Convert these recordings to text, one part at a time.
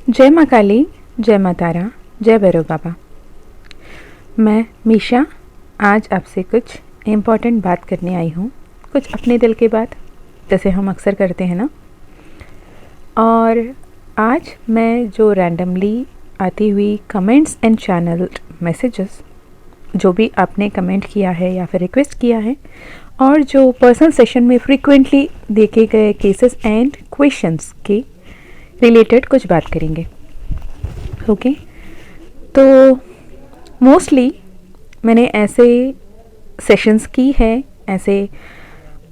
जय माँ काली, जय माँ तारा, जय भैरव बाबा। मैं मीशा आज आपसे कुछ इम्पॉर्टेंट बात करने आई हूँ, कुछ अपने दिल की बात, जैसे हम अक्सर करते हैं ना। और आज मैं जो रैंडमली आती हुई कमेंट्स एंड चैनल मैसेजेस, जो भी आपने कमेंट किया है या फिर रिक्वेस्ट किया है, और जो पर्सनल सेशन में फ्रीक्वेंटली देखे गए केसेस एंड क्वेश्चंस के रिलेटेड कुछ बात करेंगे। ओके तो मोस्टली मैंने ऐसे सेशंस की है, ऐसे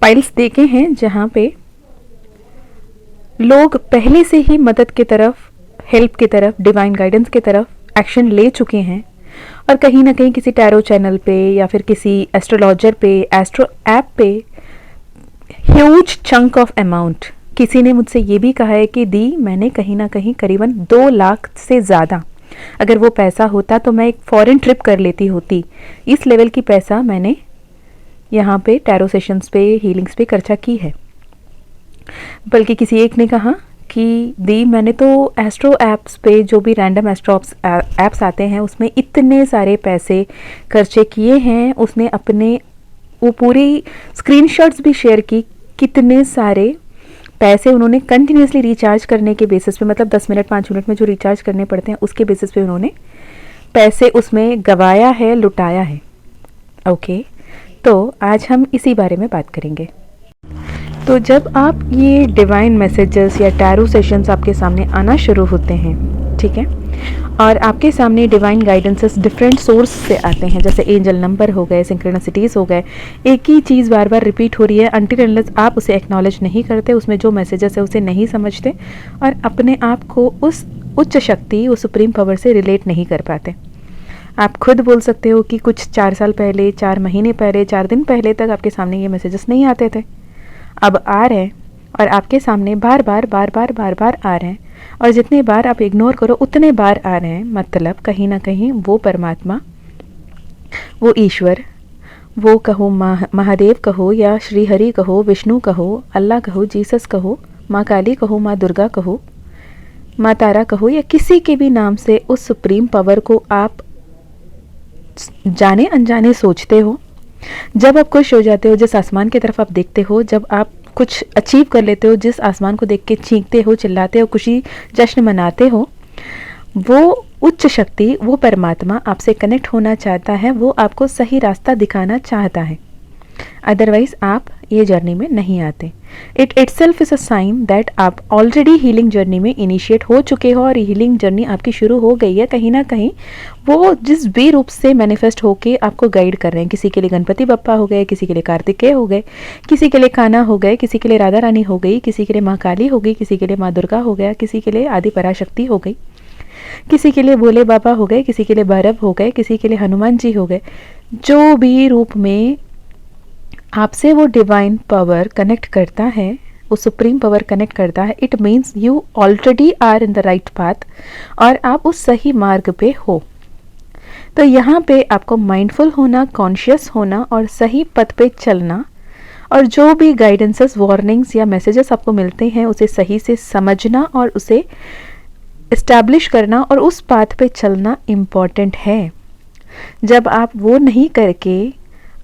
फाइल्स देखे हैं जहाँ पे लोग पहले से ही मदद की तरफ, हेल्प की तरफ, डिवाइन गाइडेंस की तरफ एक्शन ले चुके हैं, और कहीं ना कहीं किसी टैरो चैनल पे या फिर किसी एस्ट्रोलॉजर पे, एस्ट्रो ऐप पे ह्यूज चंक ऑफ अमाउंट, किसी ने मुझसे ये भी कहा है कि दी मैंने कहीं ना कहीं करीबन 2 लाख से ज़्यादा, अगर वो पैसा होता तो मैं एक फॉरेन ट्रिप कर लेती होती, इस लेवल की पैसा मैंने यहाँ पे टैरो सेशंस पे, हीलिंग्स पे खर्चा की है। बल्कि किसी एक ने कहा कि दी मैंने तो एस्ट्रो ऐप्स पे, जो भी रैंडम एस्ट्रो ऐप्स आते हैं, उसमें इतने सारे पैसे खर्चे किए हैं। उसने अपने वो पूरी स्क्रीनशॉट्स भी शेयर की, कितने सारे पैसे उन्होंने कंटिन्यूसली रिचार्ज करने के बेसिस पे, मतलब 10 मिनट 5 मिनट में जो रिचार्ज करने पड़ते हैं उसके बेसिस पे उन्होंने पैसे उसमें गवाया है, लुटाया है। ओके तो आज हम इसी बारे में बात करेंगे। तो जब आप ये डिवाइन मैसेजेस या टैरो सेशंस आपके सामने आना शुरू होते हैं, ठीक है, और आपके सामने डिवाइन गाइडेंसेस डिफरेंट सोर्स से आते हैं, जैसे एंजल नंबर हो गए, सिंक्रोनिसिटीज़ हो गए, एक ही चीज़ बार बार रिपीट हो रही है, अनटिल अनलेस आप उसे एक्नॉलेज नहीं करते, उसमें जो मैसेजेस है उसे नहीं समझते और अपने आप को उस उच्च शक्ति, उस सुप्रीम पावर से रिलेट नहीं कर पाते। आप खुद बोल सकते हो कि कुछ 4 साल पहले, 4 महीने पहले, 4 दिन पहले तक आपके सामने ये मैसेजेस नहीं आते थे, अब आ रहे हैं और आपके सामने बार बार आ रहे हैं, और जितने बार आप इग्नोर करो उतने बार आ रहे हैं। मतलब कहीं ना कहीं वो परमात्मा, वो ईश्वर, वो कहो महादेव कहो या श्री हरि कहो, विष्णु कहो, अल्लाह कहो, जीसस कहो, माँ काली कहो, माँ दुर्गा कहो, माँ तारा कहो, या किसी के भी नाम से उस सुप्रीम पावर को आप जाने अनजाने सोचते हो। जब आप खुश हो जाते हो, जिस आसमान की तरफ आप देखते हो, जब आप कुछ अचीव कर लेते हो, जिस आसमान को देख के चीखते हो, चिल्लाते हो, खुशी जश्न मनाते हो, वो उच्च शक्ति, वो परमात्मा आपसे कनेक्ट होना चाहता है, वो आपको सही रास्ता दिखाना चाहता है। अदरवाइज आप ये जर्नी में नहीं आते। It itself is a sign that आप ऑलरेडी हीलिंग जर्नी में इनिशिएट हो चुके हो और हीलिंग जर्नी आपकी शुरू हो गई है। कहीं ना कहीं वो जिस भी रूप से मैनिफेस्ट होके आपको गाइड कर रहे हैं, किसी के लिए गणपति बप्पा हो गए, किसी के लिए कार्तिकेय हो गए, किसी के लिए कान्हा हो गए, किसी के लिए राधा रानी हो गई, किसी के लिए माँ काली हो गई, किसी के लिए माँ दुर्गा हो गया, किसी के लिए आदि पराशक्ति हो गई, किसी के लिए भोले बाबा हो गए, किसी के लिए भैरव हो गए, किसी के लिए हनुमान जी हो गए। जो भी रूप में आपसे वो डिवाइन पावर कनेक्ट करता है, वो सुप्रीम पावर कनेक्ट करता है, it means you already are in the right path और आप उस सही मार्ग पे हो। तो यहाँ पे आपको माइंडफुल होना, कॉन्शियस होना और सही पथ पे चलना, और जो भी गाइडेंसेस, वार्निंग्स या मैसेजेस आपको मिलते हैं उसे सही से समझना और उसे इस्टेब्लिश करना और उस पाथ पे चलना इम्पॉर्टेंट है। जब आप वो नहीं करके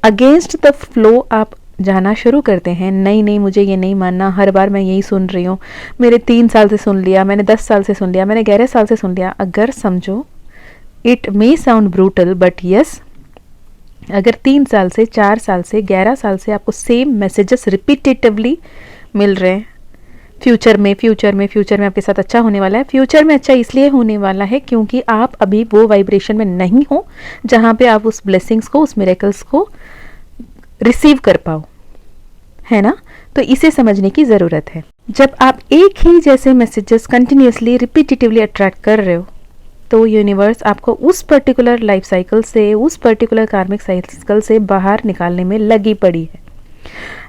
अगेंस्ट द फ्लो आप जाना शुरू करते हैं, नहीं नहीं मुझे ये नहीं मानना, हर बार मैं यही सुन रही हूँ, मेरे 3 साल से सुन लिया, मैंने 10 साल से सुन लिया, मैंने 11 साल से सुन लिया। अगर समझो, it may sound brutal but yes, अगर 3 साल से, 4 साल से, 11 साल से आपको सेम मैसेजेस रिपीटेटिवली मिल रहे हैं, फ्यूचर में आपके साथ अच्छा होने वाला है। फ्यूचर में अच्छा इसलिए होने वाला है क्योंकि आप अभी वो वाइब्रेशन में नहीं हो जहाँ पे आप उस ब्लेसिंग्स को, उस मिरेकल्स को रिसीव कर पाओ, है ना। तो इसे समझने की ज़रूरत है। जब आप एक ही जैसे मैसेजेस कंटिन्यूसली, रिपीटेटिवली अट्रैक्ट कर रहे हो, तो यूनिवर्स आपको उस पर्टिकुलर लाइफ साइकिल से, उस पर्टिकुलर कार्मिक साइकिल से बाहर निकालने में लगी पड़ी है।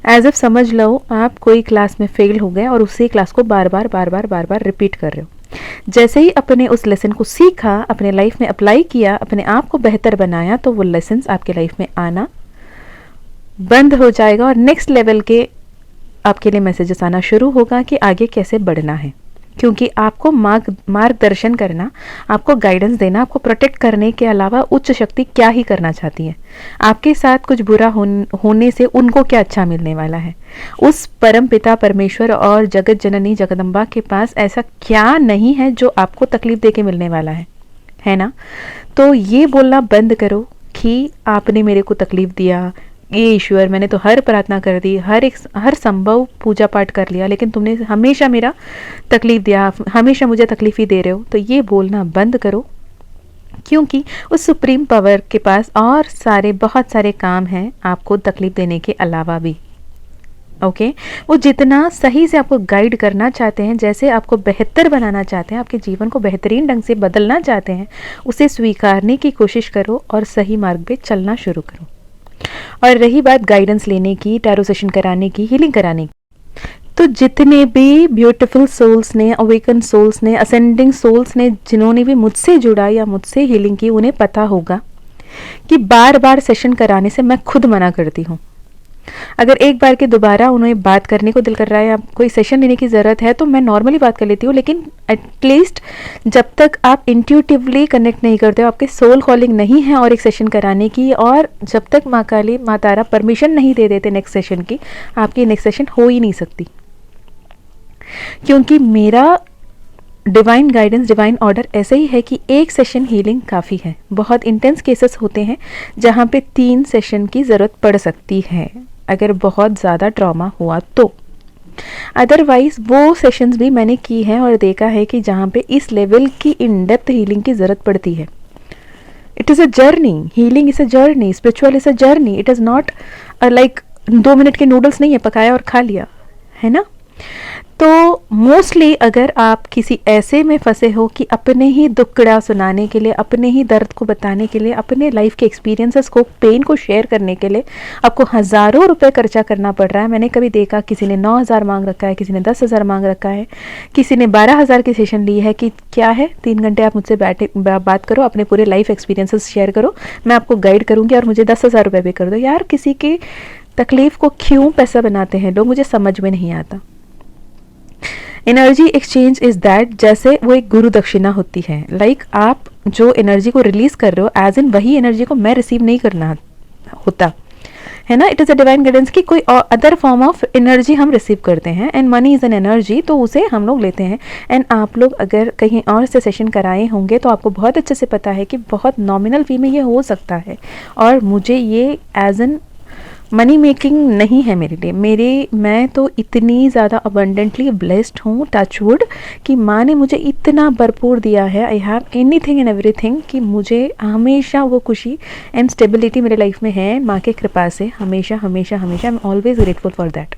एज इफ समझ लो आप कोई क्लास में फेल हो गए और उसी क्लास को बार बार रिपीट कर रहे हो। जैसे ही अपने उस लेसन को सीखा, अपने लाइफ में अप्लाई किया, अपने आप को बेहतर बनाया, तो वो लेसन्स आपके लाइफ में आना बंद हो जाएगा और नेक्स्ट लेवल के आपके लिए मैसेजेस आना शुरू होगा कि आगे कैसे बढ़ना है। क्योंकि आपको मार्गदर्शन करना, आपको गाइडेंस देना, आपको प्रोटेक्ट करने के अलावा उच्च शक्ति क्या ही करना चाहती है। आपके साथ कुछ बुरा होने से उनको क्या अच्छा मिलने वाला है। उस परम पिता परमेश्वर और जगत जननी जगदम्बा के पास ऐसा क्या नहीं है जो आपको तकलीफ देके मिलने वाला है ना। तो ये बोलना बंद करो कि आपने मेरे को तकलीफ दिया, ये ईश्वर मैंने तो हर प्रार्थना कर दी, हर संभव पूजा पाठ कर लिया, लेकिन तुमने हमेशा मेरा तकलीफ दिया, हमेशा मुझे तकलीफ ही दे रहे हो। तो ये बोलना बंद करो, क्योंकि उस सुप्रीम पावर के पास और बहुत सारे काम हैं आपको तकलीफ देने के अलावा भी। ओके वो जितना सही से आपको गाइड करना चाहते हैं, जैसे आपको बेहतर बनाना चाहते हैं, आपके जीवन को बेहतरीन ढंग से बदलना चाहते हैं, उसे स्वीकारने की कोशिश करो और सही मार्ग पे चलना शुरू करो। और रही बात गाइडेंस लेने की, टैरो सेशन कराने की, हीलिंग कराने की, तो जितने भी ब्यूटीफुल सोल्स ने, अवेकन सोल्स ने, असेंडिंग सोल्स ने, जिन्होंने भी मुझसे जुड़ा या मुझसे हीलिंग की, उन्हें पता होगा कि बार बार सेशन कराने से मैं खुद मना करती हूँ। अगर एक बार के दोबारा उन्हें बात करने को दिल कर रहा है या कोई सेशन लेने की ज़रूरत है तो मैं नॉर्मली बात कर लेती हूँ, लेकिन एटलीस्ट जब तक आप इंट्यूटिवली कनेक्ट नहीं करते हो, आपके सोल कॉलिंग नहीं है और एक सेशन कराने की, और जब तक माँ काली माँ तारा परमिशन नहीं दे देते नेक्स्ट सेशन की, आपकी नेक्स्ट सेशन हो ही नहीं सकती। क्योंकि मेरा डिवाइन गाइडेंस, डिवाइन ऑर्डर ऐसे ही है कि एक सेशन हीलिंग काफ़ी है। बहुत इंटेंस केसेस होते हैं जहाँ पे 3 सेशन की ज़रूरत पड़ सकती है अगर बहुत ज़्यादा ट्रॉमा हुआ तो। अदरवाइज वो सेशंस भी मैंने की हैं और देखा है कि जहाँ पे इस लेवल की इन डेप्थ हीलिंग की ज़रूरत पड़ती है। It is a journey, healing is a journey, spiritual is a journey. It is not like 2 minute के नूडल्स नहीं है, पकाया और खा लिया, है ना। तो मोस्टली अगर आप किसी ऐसे में फंसे हो कि अपने ही दुखड़ा सुनाने के लिए, अपने ही दर्द को बताने के लिए, अपने लाइफ के एक्सपीरियंसेस को, पेन को शेयर करने के लिए आपको हज़ारों रुपए खर्चा करना पड़ रहा है। मैंने कभी देखा किसी ने 9,000 मांग रखा है, किसी ने 10,000 मांग रखा है, किसी ने 12,000 की सेशन ली है कि क्या है 3 घंटे आप मुझसे बात करो, अपने पूरे लाइफ एक्सपीरियंसेस शेयर करो, मैं आपको गाइड करूँगी और मुझे 10,000 रुपये भी कर दो। यार किसी की तकलीफ़ को क्यों पैसा बनाते हैं लोग, मुझे समझ में नहीं आता। एनर्जी एक्सचेंज इज दैट, जैसे वो एक गुरु दक्षिणा होती है। लाइक आप जो एनर्जी को रिलीज कर रहे हो, एज इन वही एनर्जी को मैं रिसीव नहीं करना होता है ना। It is a divine guidance की कोई अदर फॉर्म ऑफ एनर्जी हम रिसीव करते हैं, and money is an energy, तो उसे हम लोग लेते हैं। एंड आप लोग अगर कहीं और से सेशन कराए होंगे तो आपको बहुत अच्छे से पता है कि बहुत नॉमिनल फी में ये हो सकता है, और मुझे ये एज एन मनी मेकिंग नहीं है मेरे लिए। मैं तो इतनी ज़्यादा अबंडेंटली ब्लेस्ड हूँ, टच वुड, कि माँ ने मुझे इतना भरपूर दिया है। I have anything and everything, कि मुझे हमेशा वो खुशी एंड स्टेबिलिटी मेरे लाइफ में है माँ के कृपा से, हमेशा हमेशा हमेशा। I am always grateful for that,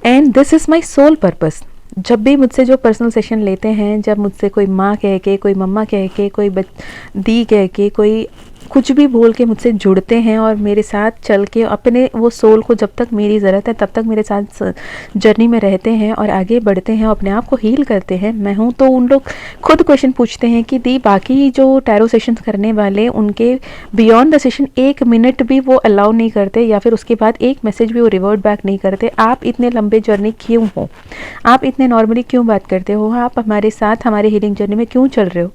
and this is my soul purpose. जब भी मुझसे जो पर्सनल सेशन लेते हैं, जब मुझसे कोई माँ कह के, कोई मम्मा कह के, कोई दी कह के, कोई कुछ भी बोल के मुझसे जुड़ते हैं और मेरे साथ चल के अपने वो सोल को, जब तक मेरी ज़रूरत है तब तक मेरे साथ जर्नी में रहते हैं और आगे बढ़ते हैं, अपने आप को हील करते हैं, मैं हूँ, तो उन लोग खुद क्वेश्चन पूछते हैं कि दी बाकी जो टैरो सेशंस करने वाले, उनके बियॉन्ड द सेशन 1 मिनट भी वो अलाउ नहीं करते, या फिर उसके बाद 1 मैसेज भी वो रिवर्ट बैक नहीं करते। आप इतने लंबे जर्नी क्यों हो, आप इतने नॉर्मली क्यों बात करते हो, आप हमारे साथ हमारे हीलिंग जर्नी में क्यों चल रहे हो।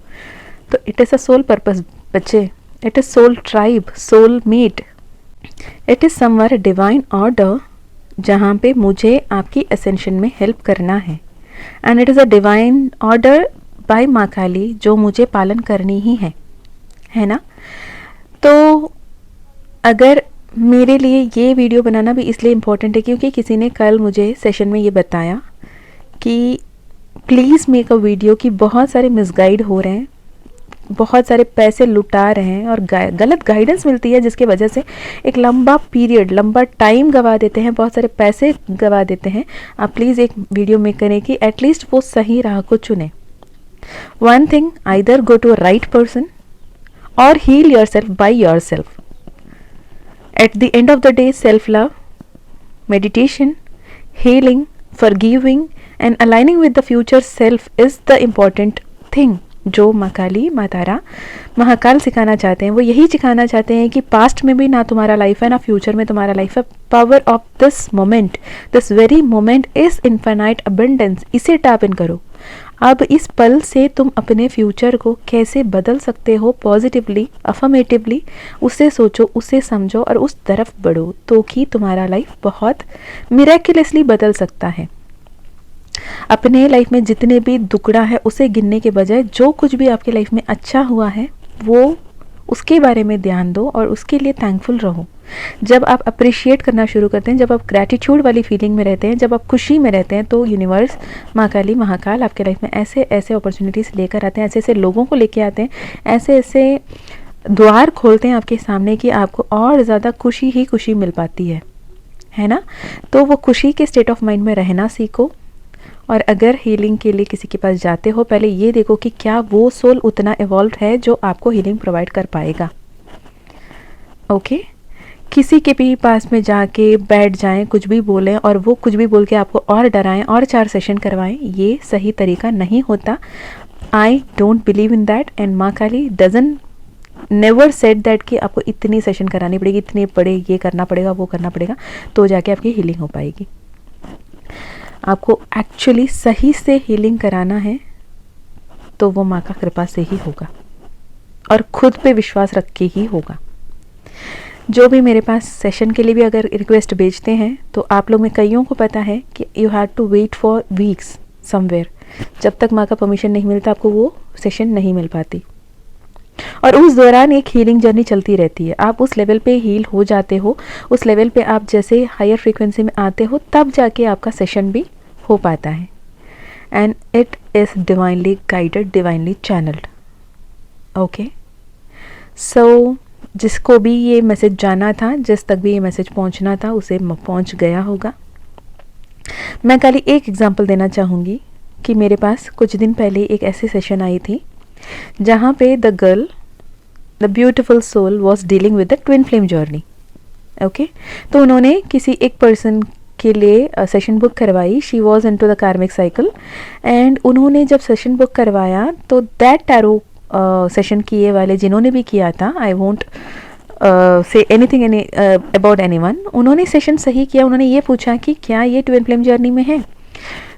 तो it is a soul purpose बच्चे, it is soul tribe, soul mate, it is somewhere divine order, जहाँ पे मुझे आपकी ascension में help करना है, and it is a divine order by माँ काली, जो मुझे पालन करनी ही है ना। तो अगर मेरे लिए ये वीडियो बनाना भी इसलिए इम्पोर्टेंट है क्योंकि किसी ने कल मुझे सेशन में ये बताया कि प्लीज़ मेक अ वीडियो, कि बहुत सारे मिसगाइड हो रहे हैं, बहुत सारे पैसे लुटा रहे हैं और गलत गाइडेंस मिलती है, जिसकी वजह से एक लंबा पीरियड, लंबा टाइम गवा देते हैं, बहुत सारे पैसे गवा देते हैं। आप प्लीज़ एक वीडियो मेक करें कि एटलीस्ट वो सही राह को चुने। One thing, either go to a right person और heal yourself by yourself. At the end of the day, self love, meditation, healing, forgiving and aligning with the future self is the important thing. जो माँ काली, माँ तारा, महाकाल सिखाना चाहते हैं वो यही सिखाना चाहते हैं कि पास्ट में भी ना तुम्हारा लाइफ है ना फ्यूचर में तुम्हारा लाइफ है। Power of this moment, this very moment is infinite abundance, इसे टैप इन करो। अब इस पल से तुम अपने फ्यूचर को कैसे बदल सकते हो पॉजिटिवली, अफर्मेटिवली, उसे सोचो, उसे समझो और उस तरफ बढ़ो, तो कि तुम्हारा लाइफ बहुत मिरेक्युलसली बदल सकता है। अपने लाइफ में जितने भी दुकड़ा है उसे गिनने के बजाय जो कुछ भी आपके लाइफ में अच्छा हुआ है वो उसके बारे में ध्यान दो और उसके लिए थैंकफुल रहो। जब आप अप्रिशिएट करना शुरू करते हैं, जब आप ग्रैटिट्यूड वाली फीलिंग में रहते हैं, जब आप खुशी में रहते हैं, तो यूनिवर्स, माँ काली, महाकाल आपके लाइफ में ऐसे ऐसे अपॉर्चुनिटीज़ लेकर आते हैं, ऐसे ऐसे लोगों को लेके आते हैं, ऐसे ऐसे द्वार खोलते हैं आपके सामने कि आपको और ज़्यादा खुशी ही खुशी मिल पाती है ना। तो वो खुशी के स्टेट ऑफ माइंड में रहना सीखो। और अगर हीलिंग के लिए किसी के पास जाते हो, पहले ये देखो कि क्या वो सोल उतना इवॉल्व है जो आपको हीलिंग प्रोवाइड कर पाएगा। ओके, किसी के भी पास में जाके बैठ जाएं, कुछ भी बोलें और वो कुछ भी बोल के आपको और डराएं और 4 सेशन करवाएं, ये सही तरीका नहीं होता। I don't believe in that and माँ काली डजन नेवर सेड दैट कि आपको इतनी सेशन करानी पड़ेगी, इतने बड़े ये करना पड़ेगा, वो करना पड़ेगा, तो जाके आपकी हीलिंग हो पाएगी। आपको एक्चुअली सही से हीलिंग कराना है तो वो माँ का कृपा से ही होगा और खुद पे विश्वास रख के ही होगा। जो भी मेरे पास सेशन के लिए भी अगर रिक्वेस्ट भेजते हैं तो आप लोग में कईयों को पता है कि you have to wait for weeks somewhere, जब तक माँ का परमिशन नहीं मिलता आपको वो सेशन नहीं मिल पाती। और उस दौरान एक हीलिंग जर्नी चलती रहती है। आप उस लेवल पे हील हो जाते हो, उस लेवल पे आप जैसे हायर फ्रीक्वेंसी में आते हो तब जाके आपका सेशन भी हो पाता है। And it is divinely guided, divinely channelled. Okay, so जिसको भी ये मैसेज जाना था, जिस तक भी ये मैसेज पहुंचना था, उसे पहुंच गया होगा। मैं खाली एक एग्जांपल देना चाहूँगी कि मेरे पास कुछ दिन पहले एक ऐसी सेशन आई थी जहाँ पे the girl, the beautiful soul was dealing with the twin flame journey. Okay, तो उन्होंने किसी एक पर्सन के लिए सेशन बुक करवाई। She was into the karmic cycle and उन्होंने जब सेशन बुक करवाया तो दैट टैरो सेशन किए वाले जिन्होंने भी किया था, I won't say anything about anyone, उन्होंने सेशन सही किया। उन्होंने ये पूछा कि क्या ये ट्विन फ्लेम जर्नी में है,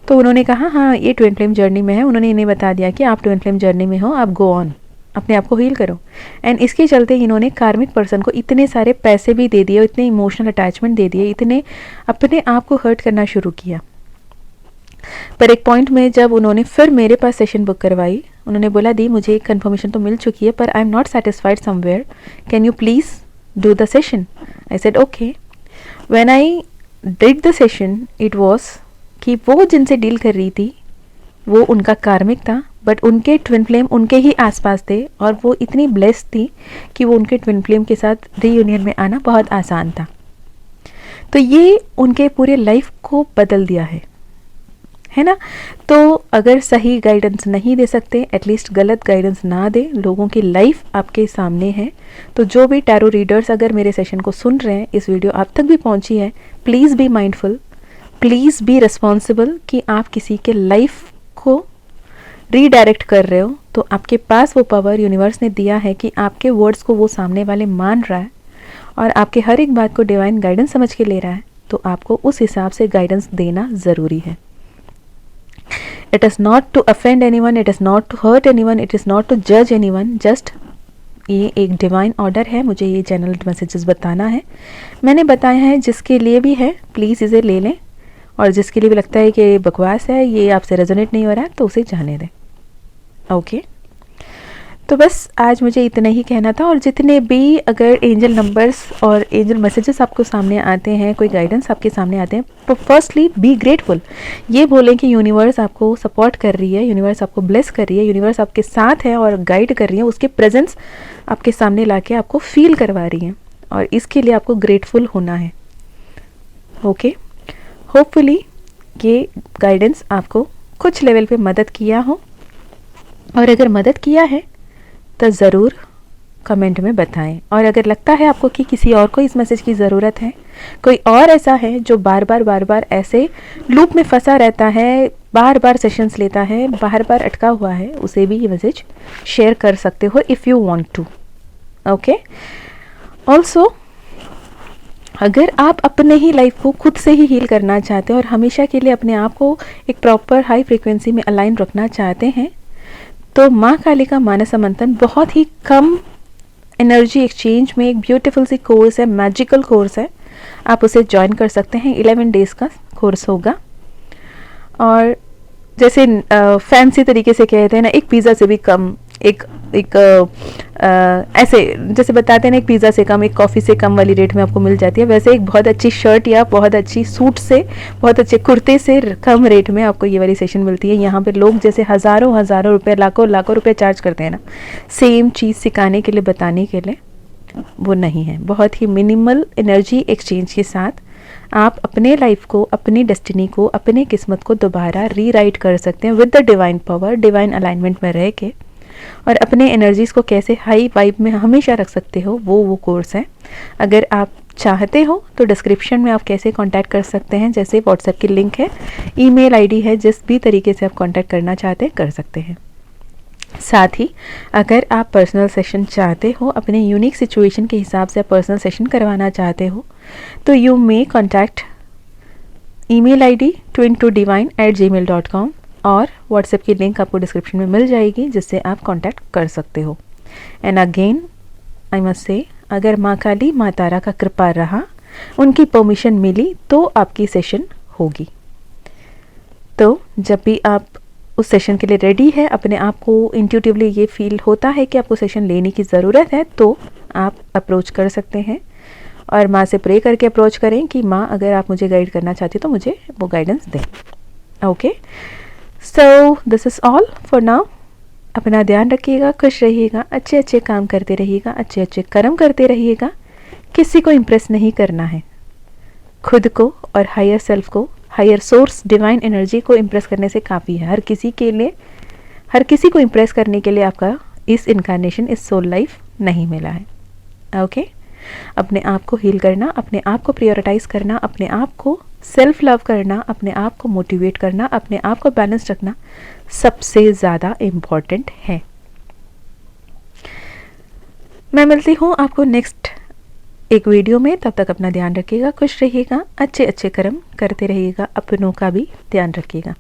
तो उन्होंने कहा हाँ ये ट्विन फ्लेम जर्नी में है। उन्होंने इन्हें बता दिया कि आप ट्विन फ्लेम जर्नी में हो, आप गो ऑन, अपने आप को हील करो। एंड इसके चलते इन्होंने कार्मिक पर्सन को इतने सारे पैसे भी दे दिए, इतने इमोशनल अटैचमेंट दे दिए, इतने अपने आप को हर्ट करना शुरू किया। पर एक पॉइंट में जब उन्होंने फिर मेरे पास सेशन बुक करवाई, उन्होंने बोला दी मुझे कंफर्मेशन तो मिल चुकी है पर I am not satisfied somewhere, can you please do the session. I said okay. When I did the session it was कि वो जिनसे डील कर रही थी वो उनका कार्मिक था, बट उनके ट्विन फ्लेम उनके ही आसपास थे और वो इतनी ब्लेस्ड थी कि वो उनके ट्विन फ्लेम के साथ रीयूनियन में आना बहुत आसान था। तो ये उनके पूरे लाइफ को बदल दिया है ना। तो अगर सही गाइडेंस नहीं दे सकते, एटलीस्ट गलत गाइडेंस ना दे, लोगों की लाइफ आपके सामने है। तो जो भी टैरो रीडर्स अगर मेरे सेशन को सुन रहे हैं, इस वीडियो आप तक भी पहुंची है, please be mindful, please be responsible कि आप किसी के लाइफ को रीडायरेक्ट कर रहे हो तो आपके पास वो पावर यूनिवर्स ने दिया है कि आपके वर्ड्स को वो सामने वाले मान रहा है और आपके हर एक बात को डिवाइन गाइडेंस समझ के ले रहा है, तो आपको उस हिसाब से गाइडेंस देना ज़रूरी है। It is not to offend anyone, it is not to hurt anyone, it is not to जज एनीवन, जस्ट ये एक डिवाइन ऑर्डर है, मुझे ये चैनल मैसेजेस बताना है। मैंने बताया है, जिसके लिए भी है प्लीज़ इसे ले लें और जिसके लिए भी लगता है कि बकवास है, ये आपसे रेजोनेट नहीं हो रहा है, तो उसे जाने दें। ओके, तो बस आज मुझे इतना ही कहना था। और जितने भी अगर एंजल नंबर्स और एंजल मैसेजेस आपको सामने आते हैं, कोई गाइडेंस आपके सामने आते हैं, तो फर्स्टली बी ग्रेटफुल। ये बोलें कि यूनिवर्स आपको सपोर्ट कर रही है, यूनिवर्स आपको ब्लेस कर रही है, यूनिवर्स आपके साथ है और गाइड कर रही है, उसके प्रेजेंस आपके सामने लाके आपको फील करवा रही है और इसके लिए आपको ग्रेटफुल होना है। ओके, होपफुली ये गाइडेंस आपको कुछ लेवल पे मदद किया हो, और अगर मदद किया है तो ज़रूर कमेंट में बताएं। और अगर लगता है आपको कि किसी और को इस मैसेज की ज़रूरत है, कोई और ऐसा है जो बार बार ऐसे लूप में फंसा रहता है, बार बार सेशंस लेता है, बार बार अटका हुआ है, उसे भी ये मैसेज शेयर कर सकते हो if you want to. Okay, also अगर आप अपने ही लाइफ को खुद से ही हील करना चाहते हैं और हमेशा के लिए अपने आप को एक प्रॉपर हाई फ्रीक्वेंसी में अलाइन रखना चाहते हैं, तो माँ काली का मानस मंथन बहुत ही कम एनर्जी एक्सचेंज में एक ब्यूटीफुल सी कोर्स है, मैजिकल कोर्स है। आप उसे ज्वाइन कर सकते हैं। 11 डेज़ का कोर्स होगा। और जैसे फैंसी तरीके से कहते हैं ना, एक पिज़्ज़ा से भी कम, एक ऐसे जैसे बताते हैं ना, एक पिज़्ज़ा से कम, एक कॉफ़ी से कम वाली रेट में आपको मिल जाती है, वैसे एक बहुत अच्छी शर्ट या बहुत अच्छी सूट से, बहुत अच्छे कुर्ते से कम रेट में आपको ये वाली सेशन मिलती है। यहाँ पे लोग जैसे हज़ारों रुपए, लाखों रुपए चार्ज करते हैं ना, सेम चीज़ सिखाने के लिए, बताने के लिए, वो नहीं है। बहुत ही मिनिमल एनर्जी एक्सचेंज के साथ आप अपने लाइफ को, अपनी डेस्टिनी को, अपने किस्मत को दोबारा रीराइट कर सकते हैं with the divine power, divine alignment में रह के। और अपने एनर्जीज़ को कैसे हाई वाइब में हमेशा रख सकते हो, वो कोर्स है। अगर आप चाहते हो तो डिस्क्रिप्शन में आप कैसे कांटेक्ट कर सकते हैं, जैसे व्हाट्सएप की लिंक है, ईमेल आईडी है, जिस भी तरीके से आप कांटेक्ट करना चाहते हैं कर सकते हैं। साथ ही अगर आप पर्सनल सेशन चाहते हो, अपने यूनिक सिचुएशन के हिसाब से आप पर्सनल सेशन करवाना चाहते हो, तो you may contact email ID twin2divine@gmail.com और व्हाट्सएप की लिंक आपको डिस्क्रिप्शन में मिल जाएगी, जिससे आप कांटेक्ट कर सकते हो। And again I must say, अगर माँ काली, माँ तारा का कृपा रहा, उनकी परमिशन मिली, तो आपकी सेशन होगी। तो जब भी आप उस सेशन के लिए रेडी है, अपने आप को इंट्यूटिवली ये फील होता है कि आपको सेशन लेने की ज़रूरत है, तो आप अप्रोच कर सकते हैं। और माँ से प्रे करके अप्रोच करें कि माँ, अगर आप मुझे गाइड करना चाहती तो मुझे वो गाइडेंस दें। Okay, so this is all for now. अपना ध्यान रखिएगा, खुश रहिएगा, अच्छे अच्छे काम करते रहिएगा, अच्छे अच्छे कर्म करते रहिएगा। किसी को इम्प्रेस नहीं करना है, खुद को और हायर सेल्फ को, हायर सोर्स डिवाइन एनर्जी को इम्प्रेस करने से काफ़ी है। हर किसी के लिए, हर किसी को इम्प्रेस करने के लिए आपका इस इनकारनेशन, इस सोल लाइफ नहीं मिला है। ओके, अपने आप को हील करना, अपने आप को प्रायोरिटाइज करना, अपने आप को सेल्फ लव करना, अपने आप को मोटिवेट करना, अपने आप को बैलेंस रखना सबसे ज़्यादा इम्पॉर्टेंट है। मैं मिलती हूँ आपको नेक्स्ट एक वीडियो में। तब तक अपना ध्यान रखिएगा, खुश रहिएगा, अच्छे अच्छे कर्म करते रहिएगा, अपनों का भी ध्यान रखिएगा।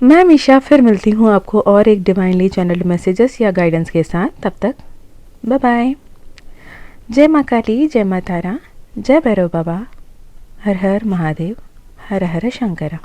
मैं हमेशा फिर मिलती हूँ आपको और एक डिवाइनली चैनल्ड मैसेजेस या गाइडेंस के साथ। तब तक बाय बाय। जय माँ काली, जय माँ तारा, जय भैरव बाबा, हर हर महादेव, हर हर शंकरा।